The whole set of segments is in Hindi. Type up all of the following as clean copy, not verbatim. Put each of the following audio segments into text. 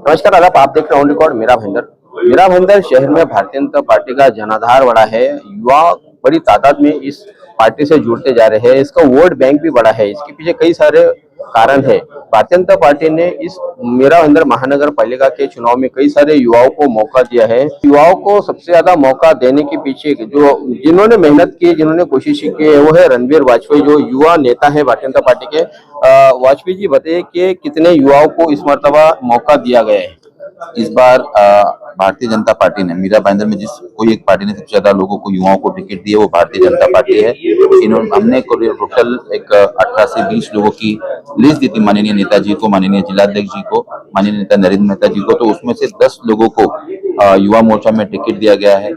नमस्कार आदाब, आप देख रहे हैं ऑन रिकॉर्ड मेरा भाईंदर। मेरा भाईंदर शहर में भारतीय जनता पार्टी का जनाधार बड़ा है। युवा बड़ी तादाद में इस पार्टी से जुड़ते जा रहे हैं। इसका वोट बैंक भी बड़ा है। इसके पीछे कई सारे कारण है। भारतीय जनता पार्टी ने इस मेरा भाईंदर महानगर पालिका के चुनाव में कई सारे युवाओं को मौका दिया है। युवाओं को सबसे ज्यादा मौका देने के पीछे जो जिन्होंने मेहनत की, जिन्होंने कोशिश की है, वो है रणबीर वाजपेयी, जो युवा नेता है भारतीय जनता पार्टी के। वाजपेयी जी बताइए कि कितने युवाओं को इस मर्तबा मौका दिया गया है। इस बार भारतीय जनता पार्टी ने मीरा भाईंदर में जिस कोई एक पार्टी ने सबसे ज्यादा लोगों को युवाओं को टिकट दी है वो भारतीय जनता पार्टी है। इन्होंने हमने टोटल एक 18 से 20 लोगों की लिस्ट दी थी माननीय नेताजी को, माननीय जिलाध्यक्ष जी को, माननीय नेता नरेंद्र मेहता जी को। तो उसमें से 10 लोगों को युवा मोर्चा में टिकट दिया गया है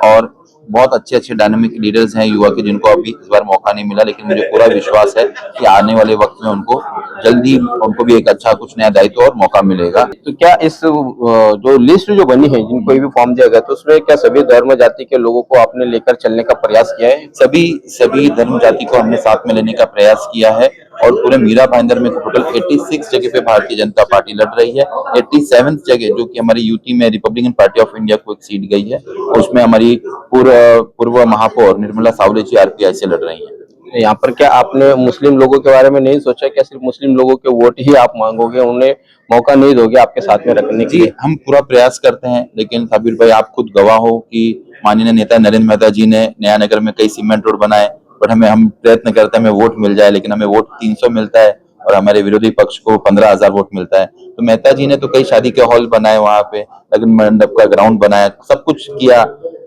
और बहुत अच्छे अच्छे डायनामिक लीडर्स हैं युवा के, जिनको अभी इस बार मौका नहीं मिला, लेकिन मुझे पूरा विश्वास है कि आने वाले वक्त में उनको जल्दी उनको भी एक अच्छा कुछ नया दायित्व और मौका मिलेगा। तो क्या इस जो लिस्ट जो बनी है, जिनको भी फॉर्म दिया गया, तो उसमें क्या सभी धर्म जाति के लोगों को आपने लेकर चलने का प्रयास किया है? सभी धर्म जाति को हमने साथ में लेने का प्रयास किया है और पूरे मीरा भाईंदर में टोटल 86 जगह पे भारतीय जनता पार्टी लड़ रही है। 87 जगह जो कि हमारी यूटी में रिपब्लिकन पार्टी ऑफ इंडिया को एक सीट गई है, उसमें हमारी पूर्व महापौर निर्मला सावले जी आरपीआई से लड़ रही है। यहाँ पर क्या आपने मुस्लिम लोगों के बारे में नहीं सोचा? क्या सिर्फ मुस्लिम लोगों के वोट ही आप मांगोगे, उन्हें मौका नहीं दोगे आपके साथ में रखने के लिए? हम पूरा प्रयास करते हैं, लेकिन साबिर भाई आप खुद गवाह हो कि माननीय नेता नरेंद्र मेहता जी ने नया नगर में कई सीमेंट रोड बनाए, बट हम प्रयत्न करते हैं हमें वोट मिल जाए, लेकिन हमें वोट 300 मिलता है और हमारे विरोधी पक्ष को 15,000 वोट मिलता है। तो मेहता जी ने तो कई शादी के हॉल बनाए, वहां पे लगन मंडप का ग्राउंड बनाया, सब कुछ किया।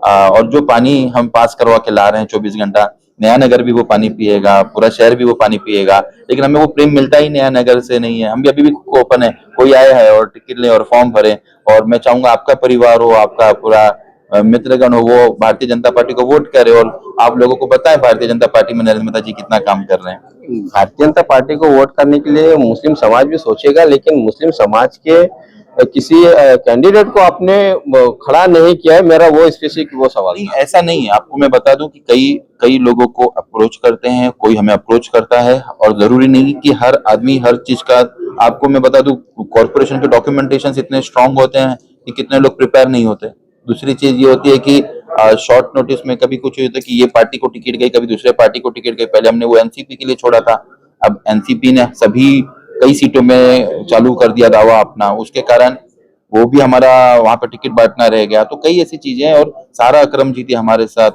और जो पानी हम पास करवा के ला रहे हैं 24 घंटा, नया नगर भी वो पानी पिएगा, पूरा शहर भी वो पानी पिएगा, लेकिन हमें वो प्रेम मिलता ही नया नगर से नहीं है। हम भी अभी भी ओपन है, कोई आया है और टिकट ले और फॉर्म भरे, और मैं चाहूंगा आपका परिवार हो, आपका पूरा मित्रगण हो, वो भारतीय जनता पार्टी को वोट करे और आप लोगों को बताएं भारतीय जनता पार्टी में नरेंद्र मोदी जी कितना काम कर रहे हैं। भारतीय जनता पार्टी को वोट करने के लिए मुस्लिम समाज भी सोचेगा, लेकिन मुस्लिम समाज के किसी कैंडिडेट को आपने खड़ा नहीं किया है। मेरा वो स्पेसिफिक वो सवाल नहीं, ऐसा नहीं है। आपको मैं बता दूं कि कई लोगों को अप्रोच करते हैं, कोई हमें अप्रोच करता है, और जरूरी नहीं कि हर आदमी हर चीज का। आपको मैं बता दूं कॉर्पोरेशन के डॉक्यूमेंटेशन इतने स्ट्रांग होते हैं कि कितने लोग प्रिपेयर नहीं होते। दूसरी चीज ये होती है कि शॉर्ट नोटिस में कभी कुछ होता है कि ये पार्टी को टिकट गई, कभी दूसरे पार्टी को टिकट गई। पहले हमने वो एनसीपी के लिए छोड़ा था, अब एनसीपी ने सभी कई सीटों में चालू कर दिया दावा अपना, उसके कारण वो भी हमारा वहां पर टिकट बांटना रह गया। तो कई ऐसी चीजें हैं, और सारा अकरम जी थी हमारे साथ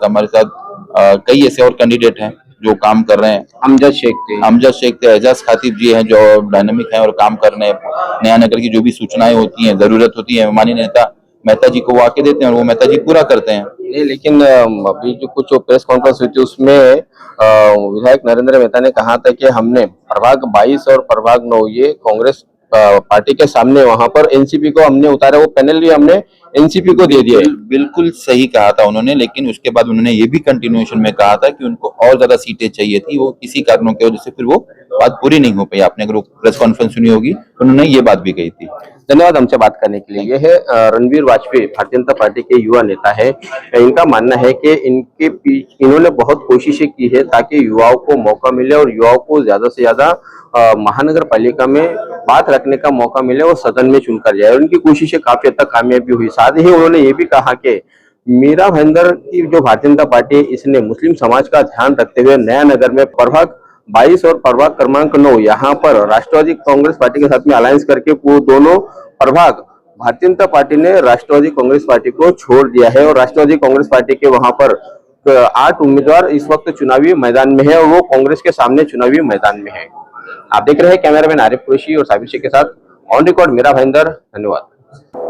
कई ऐसे और कैंडिडेट हैं जो काम कर रहे हैं। अमजद शेख थे, एजाज खातिब जी हैं जो डायनामिक हैं और काम कर रहे हैं। नया नगर की जो भी सूचनाएं होती हैं, जरूरत होती है, माननीय नेता मेहता जी को वो आके देते हैं और वो मेहता जी पूरा करते हैं। नहीं, लेकिन अभी जो कुछ प्रेस कॉन्फ्रेंस हुई थी उसमें विधायक नरेंद्र मेहता ने कहा था कि हमने प्रभाग 22 और प्रभाग 9 ये कांग्रेस पार्टी के सामने वहां पर एनसीपी को हमने उतारा, वो पैनल भी हमने एनसीपी को दे दिया। बिल्कुल सही कहा था उन्होंने, लेकिन उसके बाद उन्होंने ये भी कंटिन्यूएशन में कहा था कि उनको और ज्यादा सीटें चाहिए थी। वो किसी कारणों की वजह से फिर वो बात पूरी नहीं हो पाई। आपने अगर प्रेस कॉन्फ्रेंस सुनी होगी तो उन्होंने ये बात भी कही थी। धन्यवाद हमसे बात करने के लिए। ये है रणबीर वाजपेयी, भारतीय जनता पार्टी के युवा नेता है। इनका मानना है कि इन्होंने बहुत कोशिशें की है ताकि युवाओं को मौका मिले और युवाओं को ज्यादा से ज्यादा महानगर पालिका में बात रखने का मौका मिले और सदन में चुनकर जाए। उनकी कोशिशें काफी हद तक कामयाबी हुई। साथ ही उन्होंने ये भी कहा कि मीरा भाईंदर की जो भारतीय जनता पार्टी है, इसने मुस्लिम समाज का ध्यान रखते हुए नया नगर में प्रभाग 22 और प्रभाग क्रमांक 9 यहाँ पर राष्ट्रवादी कांग्रेस पार्टी के साथ में अलायंस करके वो दोनों प्रभाग भारतीय जनता पार्टी ने राष्ट्रवादी कांग्रेस पार्टी को छोड़ दिया है और राष्ट्रवादी कांग्रेस पार्टी के वहां पर 8 उम्मीदवार इस वक्त चुनावी मैदान में है और वो कांग्रेस के सामने चुनावी मैदान में है। आप देख रहे हैं कैमरामैन आरिफ कुरैशी और साबिर शेख के साथ ऑन रिकॉर्ड मेरा भाईंदर। धन्यवाद।